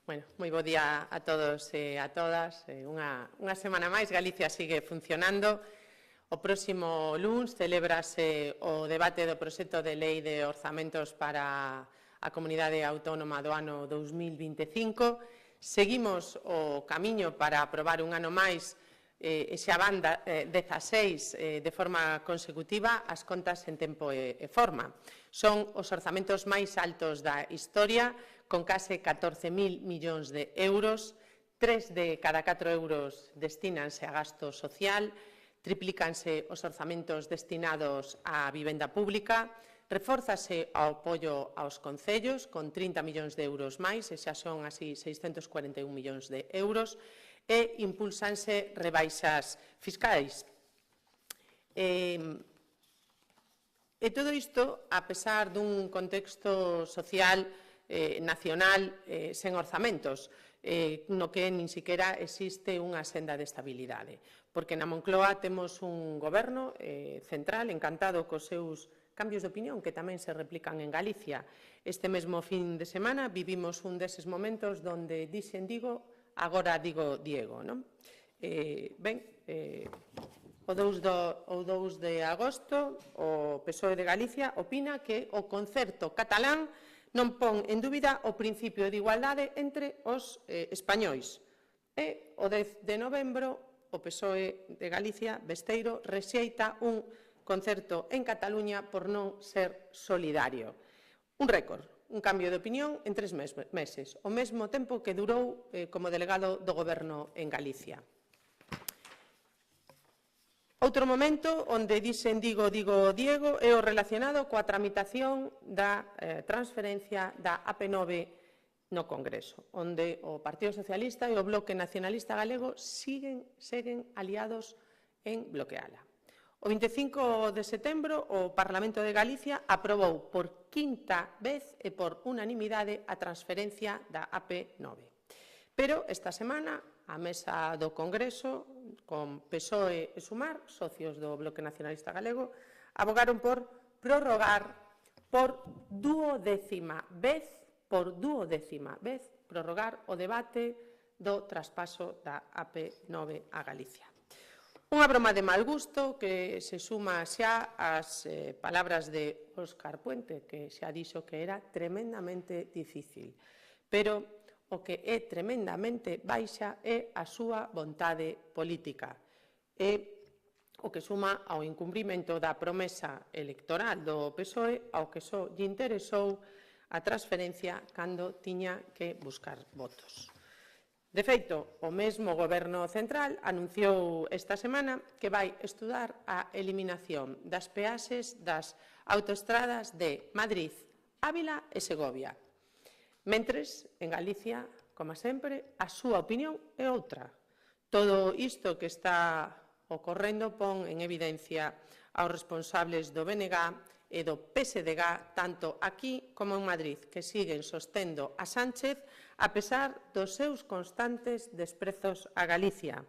Bueno, moi bo día a todos e a todas. Unha semana máis, Galicia sigue funcionando. O próximo luns celébrase o debate do proxecto de lei de orzamentos para a Comunidade Autónoma do ano 2025. Seguimos o camiño para aprobar un ano máis e xa van 16 de forma consecutiva as contas en tempo e forma. Son os orzamentos máis altos da historia, con case 14.000 millóns de euros. 3 de cada 4 euros destínanse a gasto social, triplícanse os orzamentos destinados á vivenda pública, refórzase o apoio aos concellos con 30 millóns de euros máis, e xa son así 641 millóns de euros, e impulsanse rebaixas fiscais. E todo isto, a pesar dun contexto social nacional sen orzamentos, no que nin siquiera existe unha senda de estabilidade. Porque na Moncloa temos un goberno central encantado cos seus cambios de opinión que tamén se replican en Galicia. Este mesmo fin de semana vivimos un deses momentos onde dixen digo, agora digo Diego. O 2 de agosto o PSOE de Galicia opina que o concerto catalán non pon en dúbida o principio de igualdade entre os españois. E o 10 de novembro o PSOE de Galicia, Besteiro, rexeita un concerto en Cataluña por non ser solidario. Un récord, un cambio de opinión en 3 meses, o mesmo tempo que durou como delegado do Goberno en Galicia. Outro momento onde dixen digo Diego é o relacionado coa tramitación da transferencia da AP9 no Congreso, onde o Partido Socialista e o Bloque Nacionalista Galego seguen aliados en bloqueala. O 25 de setembro o Parlamento de Galicia aprobou por quinta vez e por unanimidade a transferencia da AP9. Pero esta semana a mesa do Congreso, con PSOE e Sumar, socios do Bloque Nacionalista Galego, abogaron por prorrogar por duodécima vez, prorrogar o debate do traspaso da AP9 a Galicia. Unha broma de mal gusto que se suma xa ás palabras de Óscar Puente, que xa dixo que era tremendamente difícil. Pero o que é tremendamente baixa é a súa vontade política. É o que suma ao incumprimento da promesa electoral do PSOE, ao que só lle interesou a transferencia cando tiña que buscar votos. De feito, o mesmo Goberno Central anunciou esta semana que vai estudar a eliminación das peaxes das autoestradas de Madrid, Ávila e Segovia. Mentres, en Galicia, como sempre, a súa opinión é outra. Todo isto que está ocorrendo pon en evidencia aos responsables do BNG e do PSDG, tanto aquí como en Madrid, que siguen sostendo a Sánchez a pesar dos seus constantes desprezos a Galicia.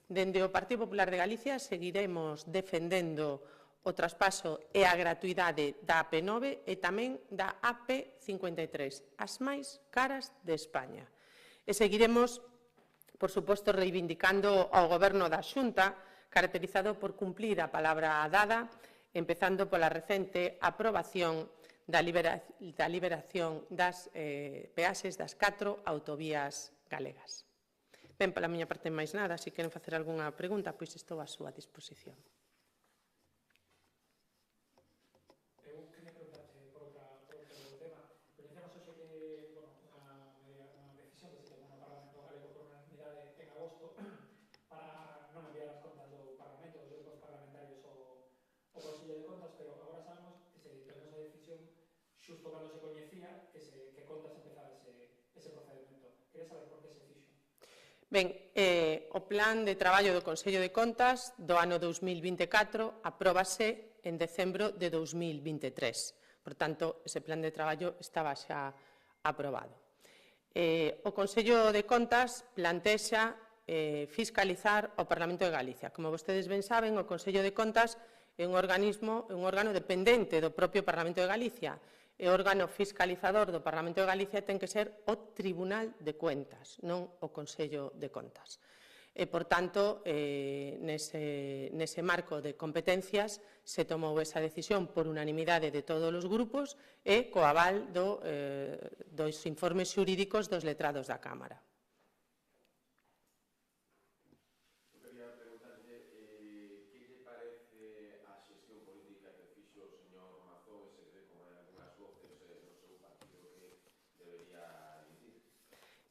Dende o Partido Popular de Galicia seguiremos defendendo o traspaso e a gratuidade da AP9 e tamén da AP53, as máis caras de España. E seguiremos, por suposto, reivindicando ao Goberno da Xunta, caracterizado por cumplir a palabra dada, empezando pola recente aprobación da liberación das peaxes das 4 autovías galegas. Ben, pola miña parte máis nada, se queren facer algunha pregunta, pois estou á súa disposición. Xusto cando se coñecía que contas empezaba ese procedimento. Quería saber por que se fixo. Ben, o plan de traballo do Consello de Contas do ano 2024 apróbase en decembro de 2023. Por tanto, ese plan de traballo estaba xa aprobado. O Consello de Contas plantexa fiscalizar o Parlamento de Galicia. Como vostedes ben saben, o Consello de Contas é un órgano dependente do propio Parlamento de Galicia. e o órgano fiscalizador do Parlamento de Galicia ten que ser o Tribunal de Cuentas, non o Consello de Contas. E, por tanto, nese marco de competencias se tomou esa decisión por unanimidade de todos os grupos e co aval dos informes xurídicos dos letrados da Cámara.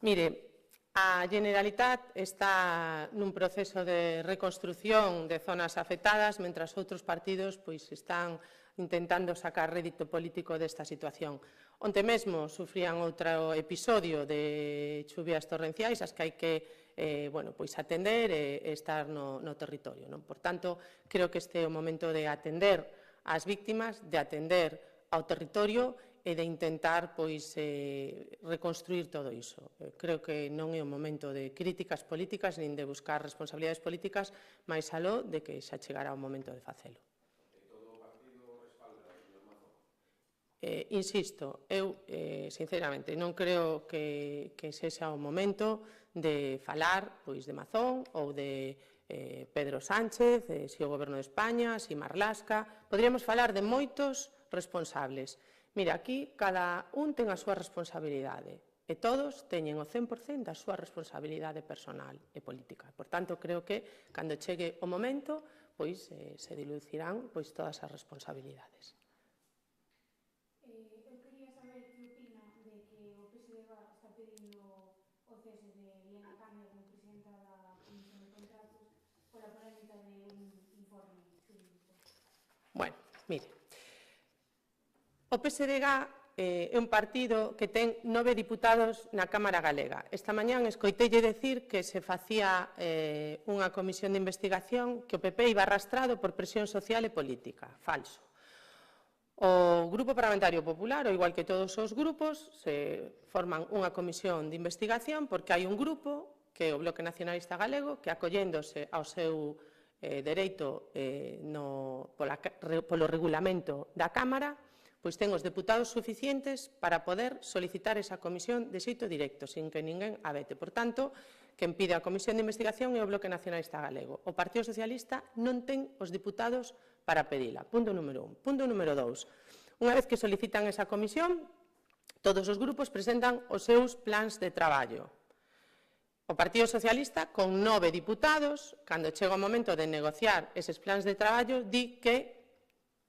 Mire, a Generalitat está nun proceso de reconstrución de zonas afectadas, mentras outros partidos están intentando sacar rédito político desta situación. Onte mesmo sufrían outro episodio de chuvias torrenciais, as que hai que atender e estar no territorio. Por tanto, creo que este é o momento de atender ás víctimas, de atender ao territorio e de intentar reconstruir todo iso. Creo que non é o momento de críticas políticas nin de buscar responsabilidades políticas, máis aló de que xa chegará o momento de facelo. Todo o partido respalda, señor Mazón? Insisto, eu, sinceramente, non creo que sexa o momento de falar de Mazón ou de Pedro Sánchez, se o Goberno de España, se Marlaska. Poderíamos falar de moitos responsables. Mira, aquí cada un ten a súa responsabilidade e todos teñen o 100% da súa responsabilidade personal e política. Por tanto, creo que, cando chegue o momento, se dilucirán todas as responsabilidades. Eu quería saber que opina de que o PSDG está pedindo o cese de Elena Caño como presidenta da Comisión de Contratos pola polémica de un informe xurídico. Bueno, mire, o PSDG é un partido que ten 9 diputados na Cámara Galega. Esta mañán escoitelle decir que se facía unha comisión de investigación que o PP iba arrastrado por presión social e política. Falso. O Grupo Parlamentario Popular, ou igual que todos os grupos, se forman unha comisión de investigación porque hai un grupo, que é o Bloque Nacionalista Galego, que acolléndose ao seu dereito polo regulamento da Cámara, ten os deputados suficientes para poder solicitar esa comisión de xeito directo, sin que ninguén a vete. Por tanto, quen pide a comisión de investigación é o Bloque Nacionalista Galego. O Partido Socialista non ten os diputados para pedila. Punto número 1. Punto número 2. Unha vez que solicitan esa comisión, todos os grupos presentan os seus plans de traballo. O Partido Socialista, con 9 diputados, cando chega o momento de negociar eses plans de traballo, di que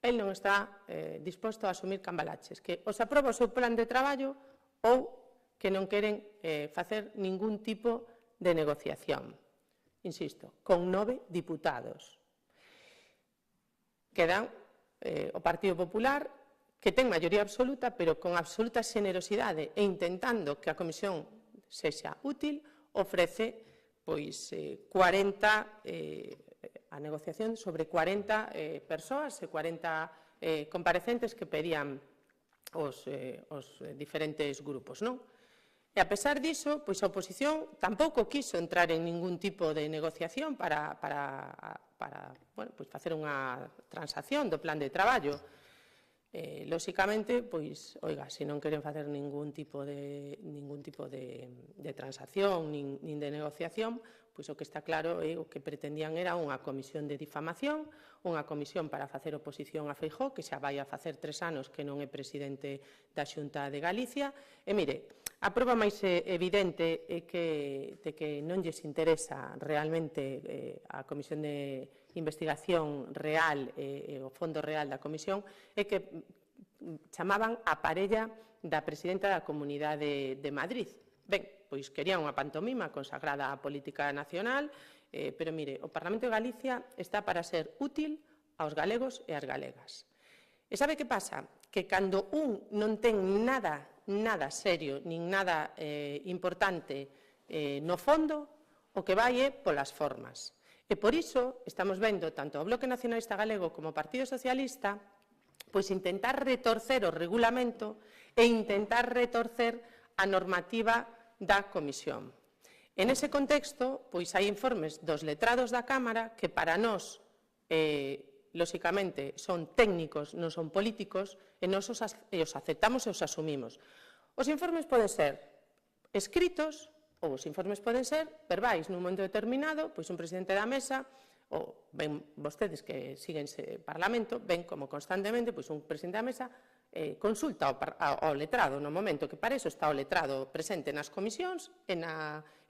el non está disposto a asumir cambalaches, que os aproba o seu plan de traballo ou que non queren facer ningún tipo de negociación. Insisto, con 9 diputados. Quedan o Partido Popular, que ten maioría absoluta, pero con absoluta xenerosidade e intentando que a comisión sexa útil, ofrece 40 a negociación sobre 40 persoas e 40 comparecentes que pedían os diferentes grupos, non? E, a pesar diso, a oposición tampouco quiso entrar en ningún tipo de negociación para facer unha transacción do plan de traballo. Lóxicamente, se non queren facer ningún tipo de transacción nin de negociación, o que está claro é o que pretendían era unha comisión de difamación, unha comisión para facer oposición a Feijóo, que xa vai a facer 3 anos que non é presidente da Xunta de Galicia. E, mire, a proba máis evidente é de que non lles interesa realmente a comisión de investigación real e o fondo real da comisión é que chamaban a parella da presidenta da Comunidade de Madrid. Ben, querían unha pantomima consagrada á política nacional, pero, mire, o Parlamento de Galicia está para ser útil aos galegos e ás galegas. E sabe que pasa? Que cando un non ten nada serio, nin nada importante no fondo, o que vai é polas formas. E por iso estamos vendo tanto o Bloque Nacionalista Galego como o Partido Socialista intentar retorcer o regulamento e intentar retorcer a normativa da Comisión. En ese contexto, hai informes dos letrados da Cámara que para nós lóxicamente, son técnicos, non son políticos, e nós os aceptamos e os asumimos. Os informes poden ser escritos ou os informes poden ser verbais. Nun momento determinado, pois un presidente da mesa, ou ven vostedes que siguen ese Parlamento, ven como constantemente pois un presidente da mesa consulta ao letrado no momento que para iso está o letrado presente nas comisións e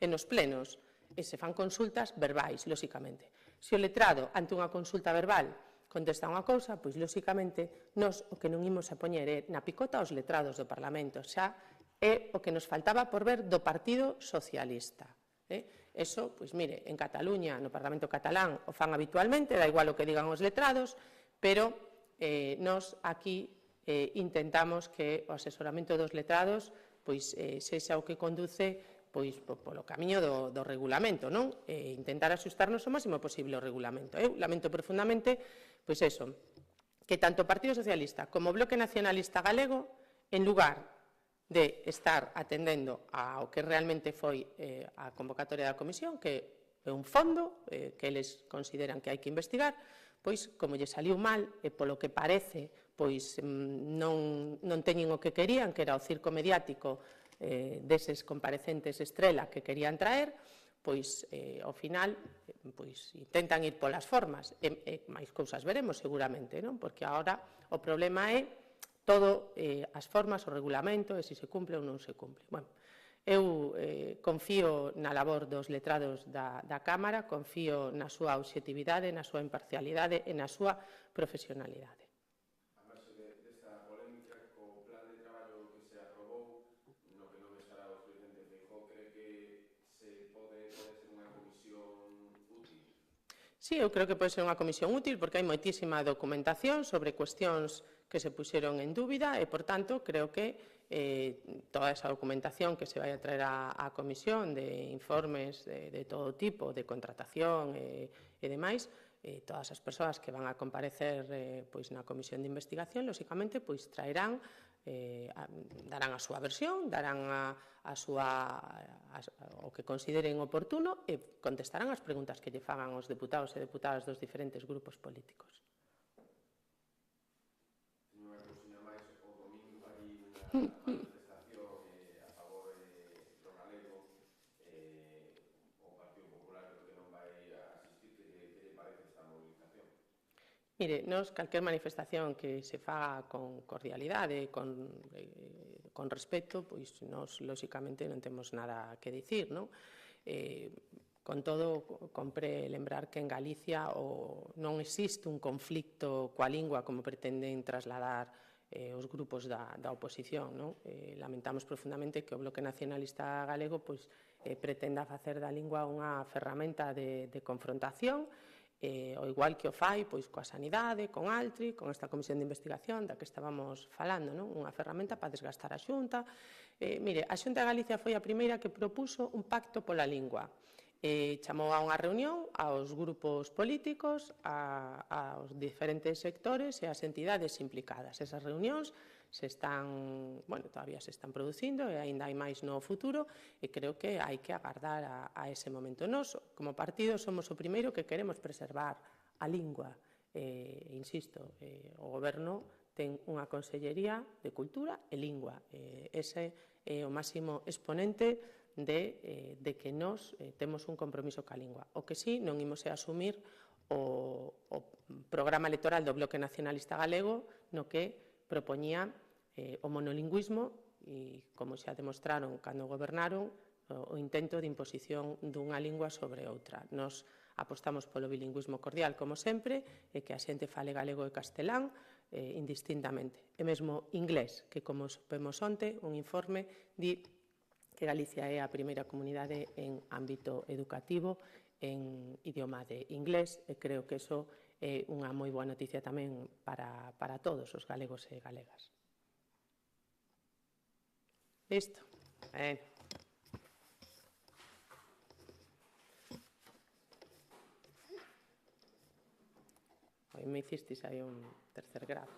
nos plenos, e se fan consultas verbais, lóxicamente. Se o letrado, ante unha consulta verbal, contesta unha cousa, pois, lóxicamente, nós o que non imos a poñer na picota aos letrados do Parlamento, xa é o que nos faltaba por ver do Partido Socialista. Eso, pois, mire, en Cataluña, no Parlamento catalán, o fan habitualmente, da igual o que digan os letrados, pero nós aquí intentamos que o asesoramento dos letrados pois sexa o que conduce pois polo camiño do regulamento, non? Intentar axustarnos o máximo posible ao regulamento. Eu lamento profundamente, pois eso, que tanto o Partido Socialista como o Bloque Nacionalista Galego, en lugar de estar atendendo ao que realmente foi a convocatoria da Comisión, que é un fondo que eles consideran que hai que investigar, pois, como lle saliu mal, e polo que parece, pois non teñen o que querían, que era o circo mediático deses comparecentes estrela que querían traer, pois, ao final, pois, intentan ir polas formas. E máis cousas veremos, seguramente, non? Porque agora o problema é todo as formas, o regulamento, e se se cumple ou non se cumple. Bueno, eu confío na labor dos letrados da Cámara, confío na súa obxectividade, na súa imparcialidade e na súa profesionalidade. A marxe desta polémica, co plan de traballo que se aprobou, no que non estará o presidente Feijóo, cree que se pode ser unha comisión útil? Sí, eu creo que pode ser unha comisión útil porque hai moitísima documentación sobre cuestións que se puxeron en dúbida e, por tanto, creo que toda esa documentación que se vai a traer á comisión de informes de todo tipo, de contratación e demais, todas as persoas que van a comparecer na comisión de investigación, lóxicamente, traerán, darán a súa versión, darán o que consideren oportuno e contestarán as preguntas que lle fagan os deputados e deputadas dos diferentes grupos políticos. Manifestación a favor do galego, o Partido Popular creo que non vai asistir. Que lle parece esta movilización? Mire, nos calquer manifestación que se faga con cordialidade, con respeto, pois nos, lóxicamente, non temos nada que dicir, non? Con todo, compre lembrar que en Galicia non existe un conflicto coa lingua como pretenden trasladar os grupos da oposición. Lamentamos profundamente que o Bloque Nacionalista Galego pretenda facer da lingua unha ferramenta de confrontación, ao igual que o fai coa sanidade, con Altri, con esta comisión de investigación da que estábamos falando, unha ferramenta para desgastar a Xunta. Mire, a Xunta de Galicia foi a primeira que propuso un pacto pola lingua. Chamou a unha reunión aos grupos políticos, aos diferentes sectores e ás entidades implicadas. Esas reunións todavía se están producindo e aínda hai máis no futuro e creo que hai que agardar a ese momento. Nós, como partido, somos o primeiro que queremos preservar a lingua. Insisto, o Goberno ten unha Consellería de Cultura e Lingua. Ese é o máximo exponente de que nós temos un compromiso ca lingua. O que sí, non imos a asumir o programa electoral do Bloque Nacionalista Galego no que propoñía o monolingüismo e, como xa demostraron cando gobernaron, o intento de imposición dunha lingua sobre outra. Nos apostamos polo bilingüismo cordial, como sempre, e que a xente fale galego e castelán indistintamente. E mesmo inglés, que, como supemos onte, un informe di que Galicia é a primeira comunidade en ámbito educativo en idioma de inglés e creo que iso é unha moi boa noticia tamén para todos os galegos e galegas. Listo. Hoy me hicisteis aí un tercer grado.